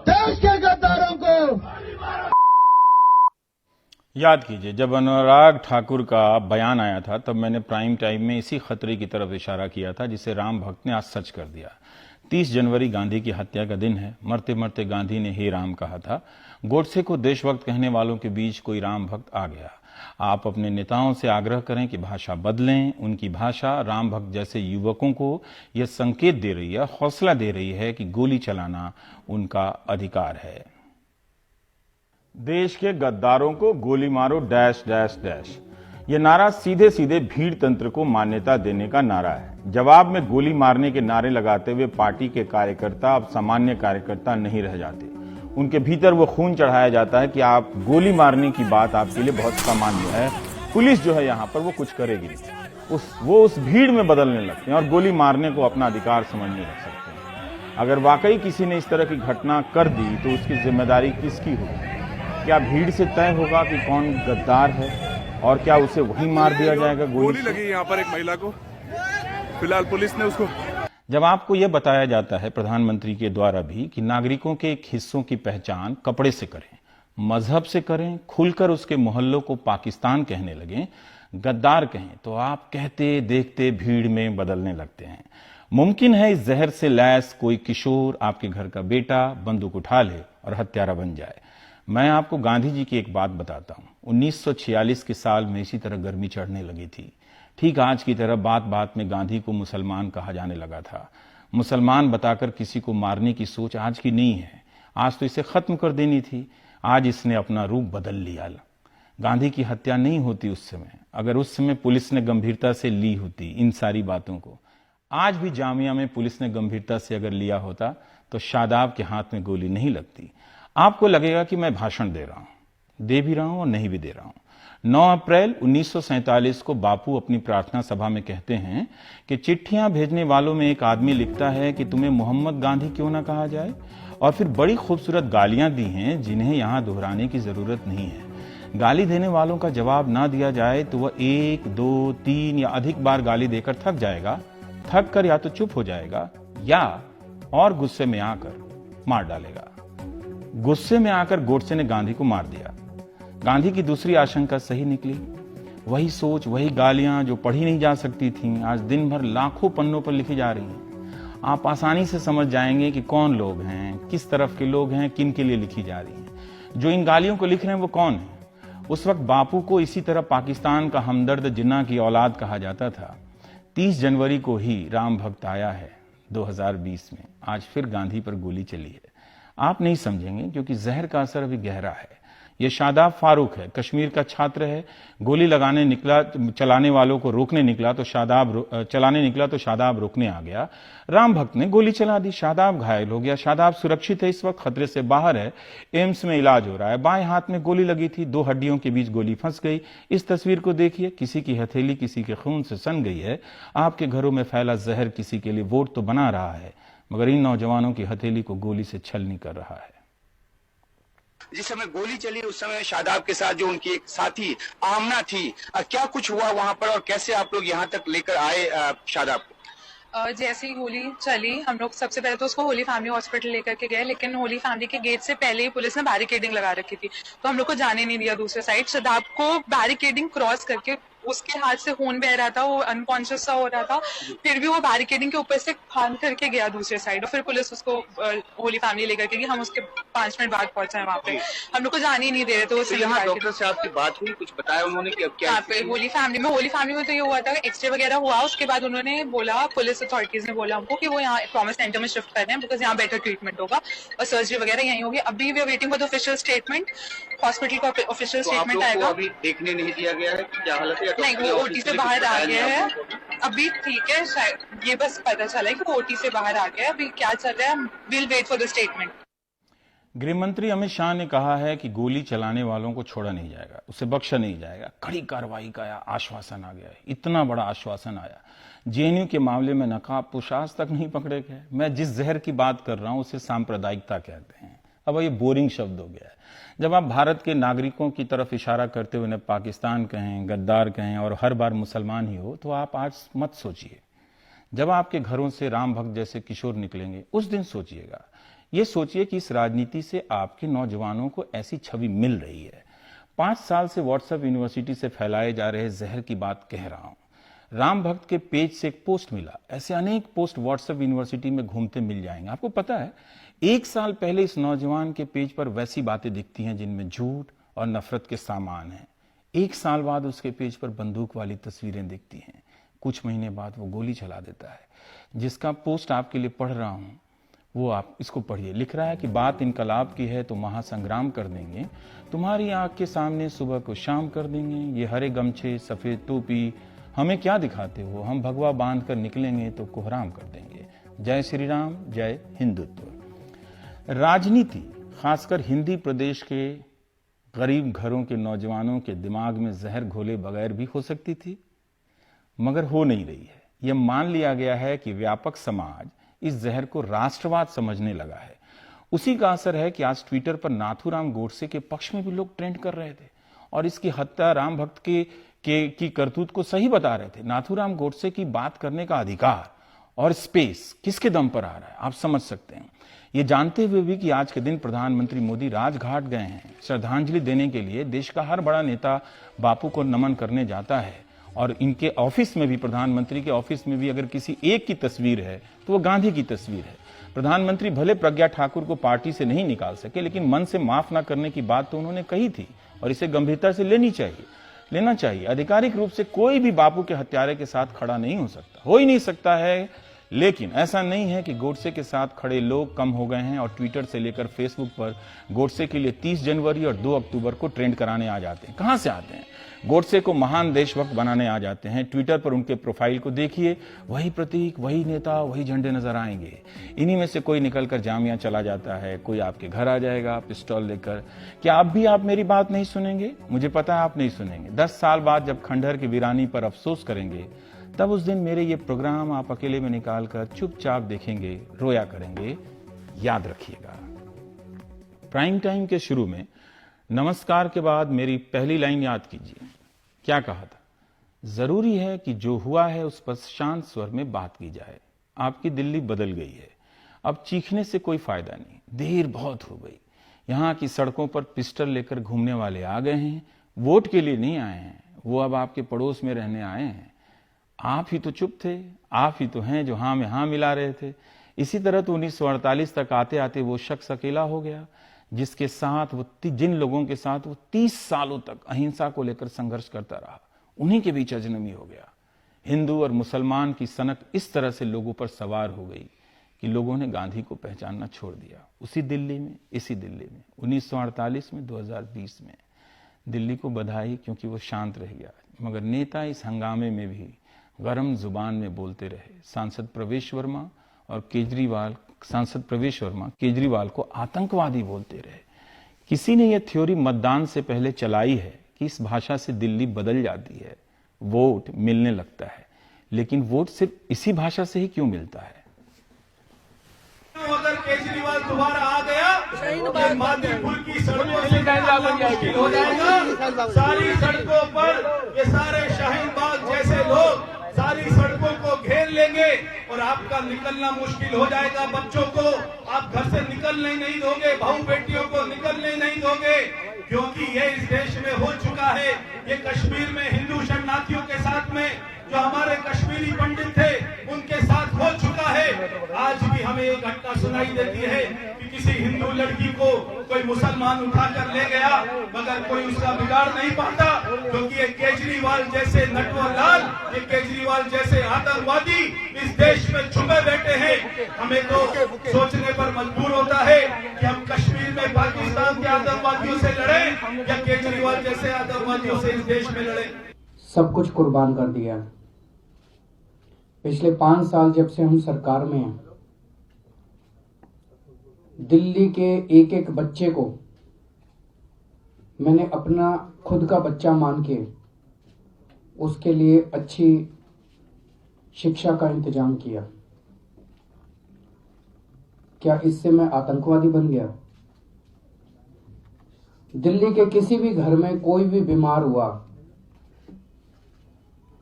देश के गद्दारों को। याद कीजिए, जब अनुराग ठाकुर का बयान आया था तब मैंने प्राइम टाइम में इसी खतरे की तरफ इशारा किया था जिसे राम भक्त ने आज सच कर दिया। 30 जनवरी गांधी की हत्या का दिन है। मरते मरते गांधी ने हे राम कहा था। गोडसे को देशभक्त कहने वालों के बीच कोई राम भक्त आ गया। आप अपने नेताओं से आग्रह करें कि भाषा बदलें। उनकी भाषा राम भक्त जैसे युवकों को यह संकेत दे रही है, हौसला दे रही है कि गोली चलाना उनका अधिकार है। देश के गद्दारों को गोली मारो डैश डैश डैश। यह नारा सीधे सीधे भीड़ तंत्र को मान्यता देने का नारा है। जवाब में गोली मारने के नारे लगाते हुए पार्टी के कार्यकर्ता अब सामान्य कार्यकर्ता नहीं रह जाते। उनके भीतर वो खून चढ़ाया जाता है कि आप गोली मारने की बात आपके लिए बहुत सामान्य है। पुलिस जो है यहाँ पर वो कुछ करेगी नहीं। वो उस भीड़ में बदलने लगते हैं और गोली मारने को अपना अधिकार समझने लग सकते हैं। अगर वाकई किसी ने इस तरह की घटना कर दी तो उसकी जिम्मेदारी किसकी होगी? क्या भीड़ से तय होगा कि कौन गद्दार है और क्या उसे वहीं मार दिया जाएगा गोली लगी यहाँ पर एक महिला को, फिलहाल पुलिस ने उसको। जब आपको यह बताया जाता है प्रधानमंत्री के द्वारा भी कि नागरिकों के एक हिस्सों की पहचान कपड़े से करें, मजहब से करें, खुलकर उसके मोहल्लों को पाकिस्तान कहने लगें, गद्दार कहें, तो आप कहते देखते भीड़ में बदलने लगते हैं। मुमकिन है इस जहर से लैस कोई किशोर, आपके घर का बेटा, बंदूक उठा ले और हत्यारा बन जाए। मैं आपको गांधी जी की एक बात बताता हूं। 1946 के साल में इसी तरह गर्मी चढ़ने लगी थी। ठीक आज की तरह बात बात में गांधी को मुसलमान कहा जाने लगा था। मुसलमान बताकर किसी को मारने की सोच आज की नहीं है। आज तो इसे खत्म कर देनी थी। आज इसने अपना रूप बदल लिया। गांधी की हत्या नहीं होती उस समय, अगर उस समय पुलिस ने गंभीरता से ली होती इन सारी बातों को। आज भी जामिया में पुलिस ने गंभीरता से अगर लिया होता तो शादाब के हाथ में गोली नहीं लगती। आपको लगेगा कि मैं भाषण दे रहा हूं, दे भी रहा हूं और नहीं भी दे रहा हूं। 9 अप्रैल 1947 को बापू अपनी प्रार्थना सभा में कहते हैं कि चिट्ठियां भेजने वालों में एक आदमी लिखता है कि तुम्हें मोहम्मद गांधी क्यों ना कहा जाए, और फिर बड़ी खूबसूरत गालियां दी हैं जिन्हें यहां दोहराने की जरूरत नहीं है। गाली देने वालों का जवाब ना दिया जाए तो वह 1, 2, 3 या अधिक बार गाली देकर थक जाएगा। थक कर या तो चुप हो जाएगा या और गुस्से में आकर मार डालेगा। गुस्से में आकर गोडसे ने गांधी को मार दिया। गांधी की दूसरी आशंका सही निकली। वही सोच, वही गालियां जो पढ़ी नहीं जा सकती थीं, आज दिन भर लाखों पन्नों पर लिखी जा रही हैं। आप आसानी से समझ जाएंगे कि कौन लोग हैं, किस तरफ के लोग हैं, किन के लिए लिखी जा रही हैं। जो इन गालियों को लिख रहे हैं वो कौन है? उस वक्त बापू को इसी तरह पाकिस्तान का हमदर्द जिन्ना की औलाद कहा जाता था। 30 जनवरी को ही राम भक्त आया है 2020 में। आज फिर गांधी पर गोली चली है। आप नहीं समझेंगे क्योंकि जहर का असर अभी गहरा है। यह शादाब फारूक है, कश्मीर का छात्र है। गोली लगाने निकला, चलाने वालों को रोकने निकला तो शादाब रोकने आ गया। राम भक्त ने गोली चला दी, शादाब घायल हो गया। शादाब सुरक्षित है, इस वक्त खतरे से बाहर है, एम्स में इलाज हो रहा है। बाएं हाथ में गोली लगी थी, 2 हड्डियों के बीच गोली फंस गई। इस तस्वीर को देखिए, किसी की हथेली किसी के खून से सन गई है। आपके घरों में फैला जहर किसी के लिए वोट तो बना रहा है, मगर इन नौजवानों की हथेली को गोली से छलनी कर रहा है। जिस समय गोली चली उस समय शादाब के साथ जो उनकी एक साथी आमना थी, क्या कुछ हुआ वहां पर और कैसे आप लोग यहाँ तक लेकर आए शादाब को? जैसे ही गोली चली हम लोग सबसे पहले तो उसको होली फैमिली हॉस्पिटल लेकर के गए, लेकिन होली फैमिली के गेट से पहले ही पुलिस ने बैरिकेडिंग लगा रखी थी, तो हम लोग को जाने नहीं दिया दूसरे साइड। शादाब को बैरिकेडिंग क्रॉस करके उसके हाथ से खून बह रहा था, वो अनकॉन्शियस सा हो रहा था, फिर भी वो बैरिकेडिंग के ऊपर से फांद करके गया दूसरे साइड, और फिर पुलिस उसको होली फैमिली लेकर के गई। हम उसके 5 मिनट बाद पहुंचे वहाँ पे, हम लोग को जाने ही नहीं दे रहे थे। तो यहाँ डॉक्टर से आपकी बात हुई, कुछ बताया उन्होंने कि अब क्या? होली फैमिली में तो ये हुआ था, एक्सरे वगैरह हुआ, उसके बाद उन्होंने बोला, पुलिस अथॉरिटीज ने बोला हमको कि वो यहाँ ट्रॉमा सेंटर में शिफ्ट कर रहे हैं बिकॉज यहाँ बेटर ट्रीटमेंट होगा और सर्जरी वगैरह यहीं होगी। अभी we are waiting for the official statement, hospital का ऑफिशियल स्टेटमेंट आएगा। अभी देखने नहीं दिया गया है, क्या हालत है? नहीं, वो ओटी से बाहर आ गया है, अभी ठीक है। शायद ये बस पता चला है कि वो ओटी से बाहर आ गया है, अभी क्या चल रहा है will wait for the statement. गृह मंत्री अमित शाह ने कहा है कि गोली चलाने वालों को छोड़ा नहीं जाएगा, उसे बख्शा नहीं जाएगा। कड़ी कार्रवाई का आश्वासन आ गया है, इतना बड़ा आश्वासन आया। जेएनयू के मामले में नकाबपोश आज तक नहीं पकड़े गए। मैं जिस जहर की बात कर रहा हूं उसे सांप्रदायिकता कहते हैं। अब ये बोरिंग शब्द हो गया है। जब आप भारत के नागरिकों की तरफ इशारा करते हुए उन्हें पाकिस्तान कहें, गद्दार कहें और हर बार मुसलमान ही हो, तो आप आज मत सोचिए। जब आपके घरों से राम भक्त जैसे किशोर निकलेंगे उस दिन सोचिएगा। ये सोचिए कि इस राजनीति से आपके नौजवानों को ऐसी छवि मिल रही है। 5 साल से व्हाट्सएप यूनिवर्सिटी से फैलाए जा रहे जहर की बात कह रहा हूं। राम भक्त के पेज से एक पोस्ट मिला, ऐसे अनेक पोस्ट व्हाट्सएप यूनिवर्सिटी में घूमते मिल जाएंगे। आपको पता है 1 साल पहले इस नौजवान के पेज पर वैसी बातें दिखती हैं जिनमें झूठ और नफरत के सामान हैं। 1 साल बाद उसके पेज पर बंदूक वाली तस्वीरें दिखती हैं। कुछ महीने बाद वो गोली चला देता है। जिसका पोस्ट आपके लिए पढ़ रहा हूं वो आप इसको पढ़िए। लिख रहा है कि बात इनकलाब की है तो महासंग्राम कर देंगे, तुम्हारी आंख के सामने सुबह को शाम कर देंगे। ये हरे गमछे सफेद टोपी हमें क्या दिखाते हो, हम भगवा बांध कर निकलेंगे तो कोहराम कर देंगे। जय श्री राम, जय हिंदुत्व। राजनीति खासकर हिंदी प्रदेश के गरीब घरों के नौजवानों के दिमाग में जहर घोले बगैर भी हो सकती थी, मगर हो नहीं रही है। यह मान लिया गया है कि व्यापक समाज इस जहर को राष्ट्रवाद समझने लगा है। उसी का असर है कि आज ट्विटर पर नाथूराम गोडसे के पक्ष में भी लोग ट्रेंड कर रहे थे और इसकी हत्या राम भक्त की करतूत को सही बता रहे थे। नाथूराम गोडसे की बात करने का अधिकार और स्पेस किसके दम पर आ रहा है, आप समझ सकते हैं। ये जानते हुए भी कि आज के दिन प्रधानमंत्री मोदी राजघाट गए हैं श्रद्धांजलि देने के लिए। देश का हर बड़ा नेता बापू को नमन करने जाता है और इनके ऑफिस में भी, प्रधानमंत्री के ऑफिस में भी अगर किसी एक की तस्वीर है तो वो गांधी की तस्वीर है। प्रधानमंत्री भले प्रज्ञा ठाकुर को पार्टी से नहीं निकाल सके, लेकिन मन से माफ ना करने की बात तो उन्होंने कही थी और इसे गंभीरता से लेना चाहिए। आधिकारिक रूप से कोई भी बापू के हत्यारे के साथ खड़ा नहीं हो सकता, हो ही नहीं सकता है। लेकिन ऐसा नहीं है कि गोडसे के साथ खड़े लोग कम हो गए हैं और ट्विटर से लेकर फेसबुक पर गोडसे के लिए 30 जनवरी और 2 अक्टूबर को ट्रेंड कराने आ जाते हैं। कहां से आते हैं? गोडसे को महान देशभक्त बनाने आ जाते हैं। ट्विटर पर उनके प्रोफाइल को देखिए, वही प्रतीक, वही नेता, वही झंडे नजर आएंगे। इन्हीं में से कोई निकलकर जामिया चला जाता है, कोई आपके घर आ जाएगा पिस्टल लेकर। क्या आप मेरी बात नहीं सुनेंगे? मुझे पता है आप नहीं सुनेंगे। 10 साल बाद जब खंडहर की वीरानी पर अफसोस करेंगे, तब उस दिन मेरे ये प्रोग्राम आप अकेले में निकालकर चुपचाप देखेंगे, रोया करेंगे। याद रखिएगा। प्राइम टाइम के शुरू में नमस्कार के बाद मेरी पहली लाइन याद कीजिए। क्या कहा था? जरूरी है कि जो हुआ है उस पर शांत स्वर में बात की जाए। आपकी दिल्ली बदल गई है, अब चीखने से कोई फायदा नहीं, देर बहुत हो गई। यहां की सड़कों पर पिस्टल लेकर घूमने वाले आ गए हैं, वोट के लिए नहीं आए हैं, वो अब आपके पड़ोस में रहने आए हैं। आप ही तो चुप थे, आप ही तो हैं जो हाँ में हाँ मिला रहे थे। इसी तरह तो 1948 तक आते आते वो शख्स अकेला हो गया जिसके साथ जिन लोगों के साथ वो 30 सालों तक अहिंसा को लेकर संघर्ष करता रहा, उन्हीं के बीच अजनबी हो गया। हिंदू और मुसलमान की सनक इस तरह से लोगों पर सवार हो गई कि लोगों ने गांधी को पहचानना छोड़ दिया। इसी दिल्ली में 1948 में 2020 में दिल्ली को बधाई, क्योंकि वो शांत रह गया। मगर नेता इस हंगामे में भी गरम जुबान में बोलते रहे। सांसद प्रवेश वर्मा केजरीवाल को आतंकवादी बोलते रहे। किसी ने यह थ्योरी मतदान से पहले चलाई है कि इस भाषा से दिल्ली बदल जाती है, वोट मिलने लगता है। लेकिन वोट सिर्फ इसी भाषा से ही क्यों मिलता है? अगर केजरीवाल दोबारा आ गया तो मादीपुर की सड़कों से मुश्किल हो जाएगा। सारी सड़कों पर ये सारे शाहीन बाग जैसे लोग सारी सड़कों को घेर लेंगे और आपका निकलना मुश्किल हो जाएगा। बच्चों को आप घर से निकलने नहीं दोगे, बहू बेटियों को निकलने नहीं दोगे, क्योंकि ये इस देश में हो चुका है। ये कश्मीर में हिंदू शरणार्थियों के साथ में जो हमारे कश्मीरी पंडित थे उनके साथ हो चुका है। आज भी हमें एक घटना सुनाई देती है कि किसी हिंदू लड़की को कोई मुसलमान उठाकर ले गया, मगर कोई उसका बिगाड़ नहीं पाता, क्योंकि ये केजरीवाल जैसे नटवरलाल, ये केजरीवाल जैसे आतंकवादी इस देश में छुपे बैठे हैं। हमें तो सोचने पर मजबूर होता है कि हम कश्मीर में पाकिस्तान के आतंकवादियों से लड़े या केजरीवाल जैसे आतंकवादियों से इस देश में लड़े। सब कुछ कुर्बान कर दिया। पिछले 5 साल जब से हम सरकार में हैं, दिल्ली के एक एक बच्चे को मैंने अपना खुद का बच्चा मान के उसके लिए अच्छी शिक्षा का इंतजाम किया। क्या इससे मैं आतंकवादी बन गया? दिल्ली के किसी भी घर में कोई भी बीमार हुआ,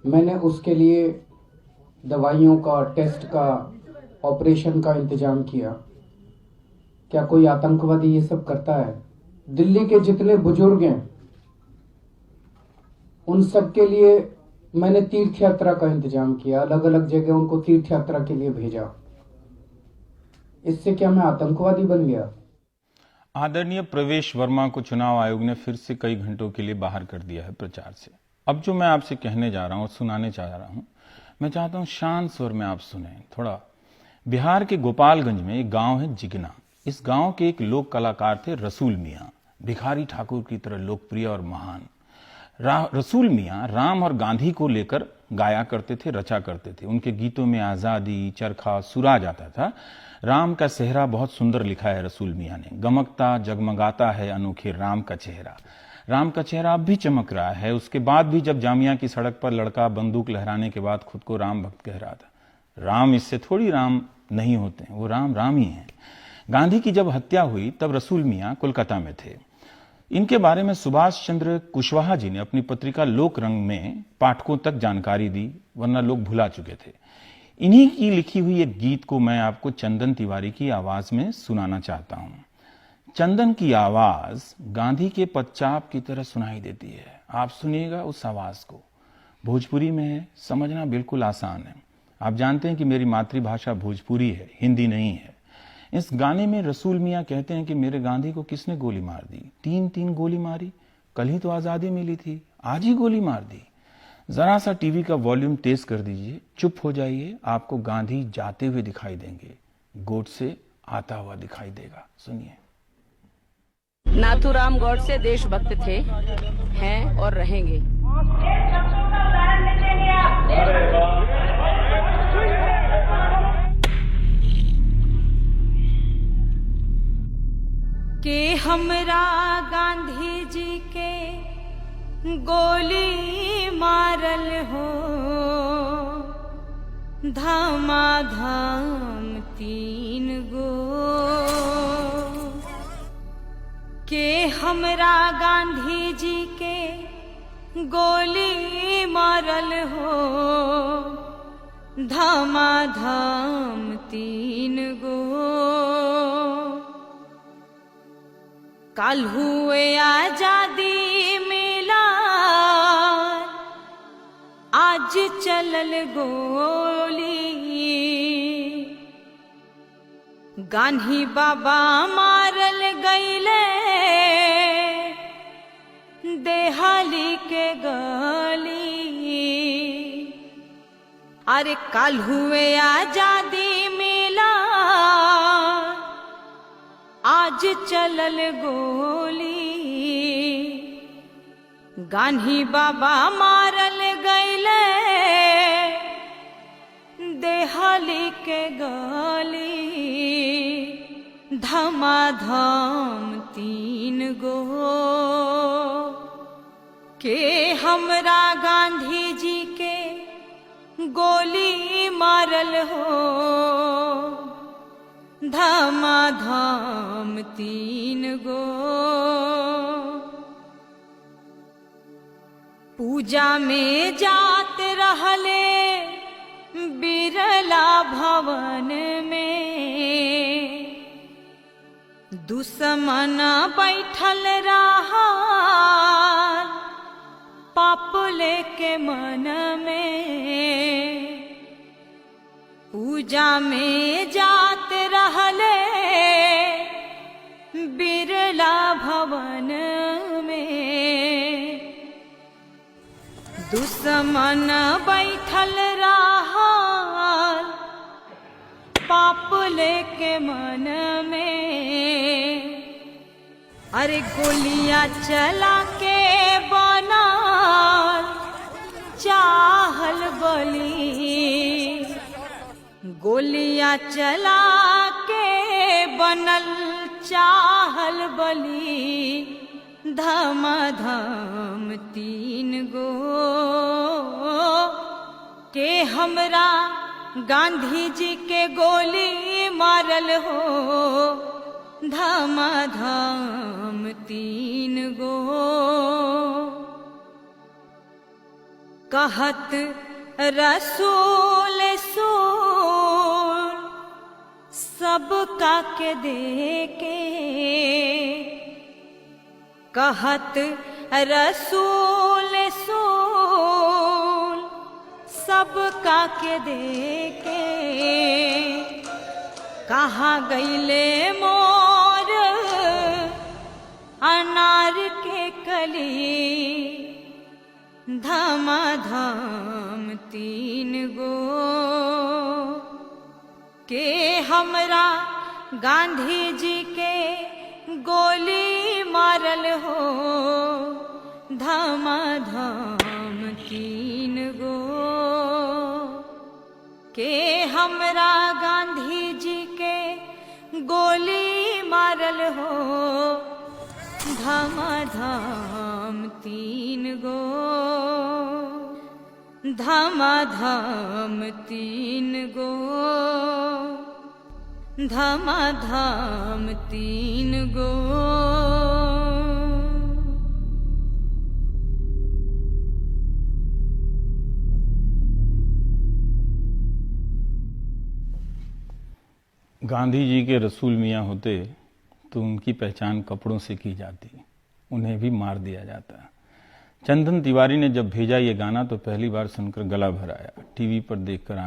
मैंने उसके लिए दवाइयों का, टेस्ट का, ऑपरेशन का इंतजाम किया। क्या कोई आतंकवादी ये सब करता है? दिल्ली के जितने बुजुर्ग हैं उन सब के लिए मैंने तीर्थ यात्रा का इंतजाम किया, अलग अलग जगह उनको तीर्थ यात्रा के लिए भेजा। इससे क्या मैं आतंकवादी बन गया? आदरणीय प्रवेश वर्मा को चुनाव आयोग ने फिर से कई घंटों के लिए बाहर कर दिया है प्रचार से। अब जो मैं आपसे कहने जा रहा हूं और सुनाने चाह रहा हूं, मैं चाहता हूं शांत स्वर में आप सुने थोड़ा। बिहार के गोपालगंज में एक गांव है जिगना। इस गांव के एक लोक कलाकार थे रसूल मियां, भिखारी ठाकुर की तरह लोकप्रिय और महान। रसूल मियां राम और गांधी को लेकर गाया करते थे, रचा करते थे। उनके गीतों में आजादी, चरखा, सुरा जाता था। राम का चेहरा बहुत सुंदर लिखा है रसूल मियां ने। गमकता जगमगाता है अनोखे राम का चेहरा। राम का चेहरा अब भी चमक रहा है। उसके बाद भी जब जामिया की सड़क पर लड़का बंदूक लहराने के बाद खुद को राम भक्त कह रहा था। राम इससे थोड़ी राम नहीं होते हैं, वो राम राम ही हैं। गांधी की जब हत्या हुई तब रसूल मियां कोलकाता में थे। इनके बारे में सुभाष चंद्र कुशवाहा जी ने अपनी पत्रिका लोक रंग में पाठकों तक जानकारी दी, वरना लोग भुला चुके थे। इन्हीं की लिखी हुई एक गीत को मैं आपको चंदन तिवारी की आवाज में सुनाना चाहता हूं। चंदन की आवाज गांधी के पदचाप की तरह सुनाई देती है। आप सुनिएगा उस आवाज को। भोजपुरी में है, समझना बिल्कुल आसान है। आप जानते हैं कि मेरी मातृभाषा भोजपुरी है, हिंदी नहीं है। इस गाने में रसूल मियां कहते हैं कि मेरे गांधी को किसने गोली मार दी? 3 गोली मारी। कल ही तो आजादी मिली थी, आज ही गोली मार दी। जरा सा टीवी का वॉल्यूम तेज कर दीजिए, चुप हो जाइए। आपको गांधी जाते हुए दिखाई देंगे, गोडसे आता हुआ दिखाई देगा। सुनिए। नाथूराम गोडसे देशभक्त थे, हैं और रहेंगे। के हमरा गांधी जी के गोली मारल हो, धमाधम 3 गो। के हमरा गांधी जी के गोली मारल हो, धमाधम 3 गो। कल हुए आजादी मिला, आज चलल गोली। गांधी बाबा मारल गईले, देहाली के गली। अरे कल हुए आजादी मिला, आज चलल गोली। गांधी बाबा मारल गईले, देहाली के गली। धमाधम 3 गो। के हमरा गांधी जी के गोली मारल हो, धमाधम 3 गो। पूजा में जात रहले बिरला भवन में, दुश्मन बैठल रहा पाप लेके मन में। पूजा में जात रहले बिरला भवन में, दुश्मन बैठल रहा पाप लेके मन में। अरे गोलियां चला के बना चाहल बली, गोलियां चला के बनल चाहल बली। धमाधम 3 गो। के हमरा गांधी जी के गोली मारल हो, धमाधम 3 गो। कहत रसूल सुन सबका के देके कहत रसूल सूल सबका के देके कहाँ गईले मोर अनार के कली धमाधम तीन गो के हमरा गांधी जी के गोली मारल हो धमाधम तीन गो के हमरा गांधी जी के गोली मारल हो धमाधम तीन गो धमाधम तीन गो धमाधम तीन गो। गांधी जी के रसूल मियाँ होते तो उनकी पहचान कपड़ों से की जाती, उन्हें भी मार दिया जाता। चंदन तिवारी ने जब भेजा ये गाना तो पहली बार सुनकर गला भर आया। टीवी पर देखकर